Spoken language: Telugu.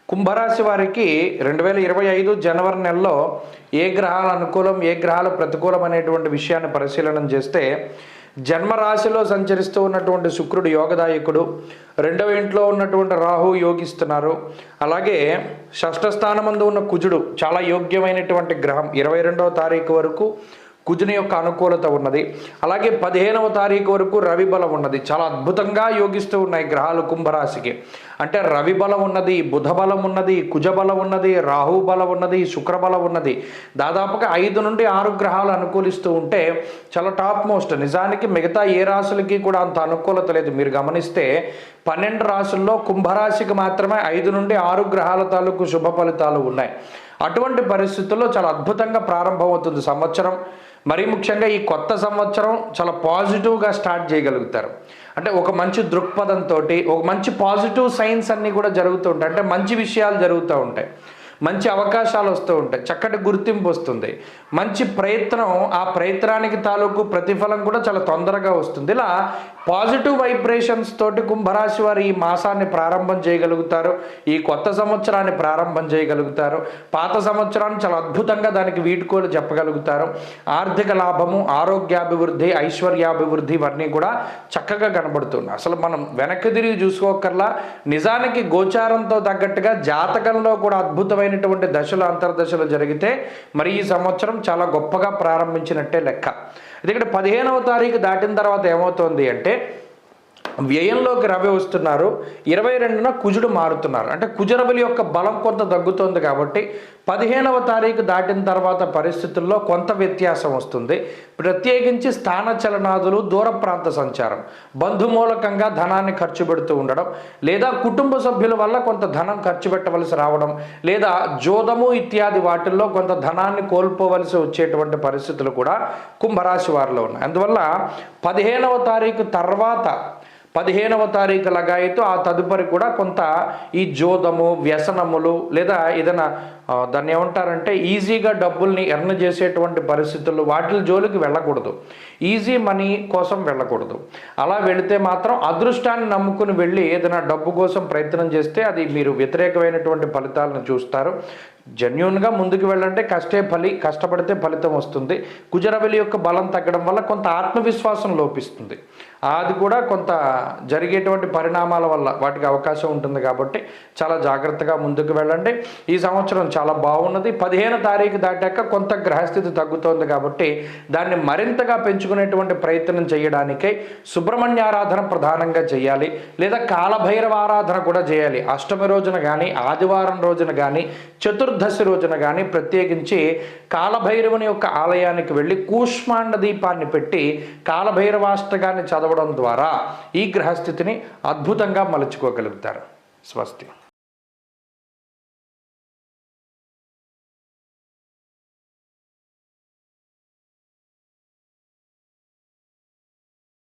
కుంభరాశి వారికి 2025 జనవరి నెలలో ఏ గ్రహాల అనుకూలం ఏ గ్రహాలు ప్రతికూలం అనేటువంటి విషయాన్ని పరిశీలన చేస్తే జన్మరాశిలో సంచరిస్తూ ఉన్నటువంటి శుక్రుడు యోగదాయకుడు, రెండవ ఇంట్లో ఉన్నటువంటి రాహు యోగిస్తున్నారు. అలాగే షష్ఠ స్థానమందు ఉన్న కుజుడు చాలా యోగ్యమైనటువంటి గ్రహం. 22వ తారీఖు వరకు కుజుని యొక్క అనుకూలత ఉన్నది. అలాగే 15వ తారీఖు వరకు రవి బలం ఉన్నది. చాలా అద్భుతంగా యోగిస్తూ ఉన్నాయి గ్రహాలు కుంభరాశికి. అంటే రవి బలం ఉన్నది, బుధ బలం ఉన్నది, కుజ బలం ఉన్నది, రాహు బలం ఉన్నది, శుక్ర బలం ఉన్నది. దాదాపుగా 5 నుండి 6 గ్రహాలు అనుకూలిస్తూ ఉంటే చాలా టాప్ మోస్ట్. నిజానికి మిగతా ఏ రాశులకి కూడా అంత అనుకూలత లేదు. మీరు గమనిస్తే 12 రాశుల్లో కుంభరాశికి మాత్రమే 5 నుండి 6 గ్రహాల తాలూకు శుభ ఫలితాలు ఉన్నాయి. అటువంటి పరిస్థితుల్లో చాలా అద్భుతంగా ప్రారంభమవుతుంది సంవత్సరం. మరీ ముఖ్యంగా ఈ కొత్త సంవత్సరం చాలా పాజిటివ్గా స్టార్ట్ చేయగలుగుతారు. అంటే ఒక మంచి దృక్పథంతో ఒక మంచి పాజిటివ్ సైన్స్ అన్నీ కూడా జరుగుతూ ఉంటాయి. అంటే మంచి విషయాలు జరుగుతూ ఉంటాయి, మంచి అవకాశాలు వస్తూ ఉంటాయి, చక్కటి గుర్తింపు వస్తుంది, మంచి ప్రయత్నం, ఆ ప్రయత్నానికి తాలూకు ప్రతిఫలం కూడా చాలా తొందరగా వస్తుంది. ఇలా పాజిటివ్ వైబ్రేషన్స్ తోటి కుంభరాశి వారు ఈ మాసాన్ని ప్రారంభం చేయగలుగుతారు, ఈ కొత్త సంవత్సరాన్ని ప్రారంభం చేయగలుగుతారు. పాత సంవత్సరాన్ని చాలా అద్భుతంగా దానికి వీడ్కోలు చెప్పగలుగుతారు. ఆర్థిక లాభము, ఆరోగ్యాభివృద్ధి, ఐశ్వర్యాభివృద్ధి ఇవన్నీ కూడా చక్కగా కనబడుతున్నాయి. అసలు మనం వెనక్కి తిరిగి చూసుకోకర్లా నిజానికి గోచారంతో తగ్గట్టుగా జాతకంలో కూడా అద్భుతమైనటువంటి దశలు అంతర్దశలు జరిగితే మరి ఈ సంవత్సరం చాలా గొప్పగా ప్రారంభించినట్టే లెక్క. ఎందుకంటే 15వ తారీఖు దాటిన తర్వాత ఏమవుతోంది అంటే వ్యయంలోకి రవి వస్తున్నారు, 22న కుజుడు మారుతున్నారు. అంటే కుజరవుల యొక్క బలం కొంత తగ్గుతోంది కాబట్టి 15వ తారీఖు దాటిన తర్వాత పరిస్థితుల్లో కొంత వ్యత్యాసం వస్తుంది. ప్రత్యేకించి స్థానచలనాదులు, దూర ప్రాంత సంచారం, బంధుమూలకంగా ధనాన్ని ఖర్చు పెడుతూ ఉండడం, లేదా కుటుంబ సభ్యుల వల్ల కొంత ధనం ఖర్చు పెట్టవలసి రావడం, లేదా జోదము ఇత్యాది వాటిల్లో కొంత ధనాన్ని కోల్పోవలసి వచ్చేటువంటి పరిస్థితులు కూడా కుంభరాశి వారిలో ఉన్నాయి. అందువల్ల 15వ తారీఖు తర్వాత 15వ తారీఖు లగాయితూ ఆ తదుపరి కూడా కొంత ఈ జోదము, వ్యసనములు, లేదా ఏదైనా దాన్ని ఏమంటారంటే ఈజీగా డబ్బుల్ని ఎర్న్ చేసేటువంటి పరిస్థితుల్లో వాటి జోలికి వెళ్ళకూడదు. ఈజీ మనీ కోసం వెళ్ళకూడదు. అలా వెళితే మాత్రం అదృష్టాన్ని నమ్ముకుని వెళ్ళి ఏదైనా డబ్బు కోసం ప్రయత్నం చేస్తే అది మీరు వ్యతిరేకమైనటువంటి ఫలితాలను చూస్తారు. జెన్యూన్గా ముందుకు వెళ్ళంటే కష్టపడితే ఫలితం వస్తుంది. కుజరవలి యొక్క బలం తగ్గడం వల్ల కొంత ఆత్మవిశ్వాసం లోపిస్తుంది. అది కూడా కొంత జరిగేటువంటి పరిణామాల వల్ల వాటికి అవకాశం ఉంటుంది. కాబట్టి చాలా జాగ్రత్తగా ముందుకు వెళ్ళండి. ఈ సంవత్సరం చాలా బాగున్నది. 15వ తారీఖు దాటాక కొంత గ్రహస్థితి తగ్గుతోంది కాబట్టి దాన్ని మరింతగా పెంచుకునేటువంటి ప్రయత్నం చేయడానికై సుబ్రహ్మణ్యారాధన ప్రధానంగా చేయాలి, లేదా కాలభైరవ ఆరాధన కూడా చేయాలి. అష్టమి రోజున కానీ, ఆదివారం రోజున కానీ, చతుర్దశి రోజున కానీ ప్రత్యేకించి కాలభైరవుని యొక్క ఆలయానికి వెళ్ళి కూష్మాండ దీపాన్ని పెట్టి కాలభైరవాష్టకాన్ని చదవడం ద్వారా ఈ గ్రహస్థితిని అద్భుతంగా మలుచుకోగలుగుతారు. స్వస్తి.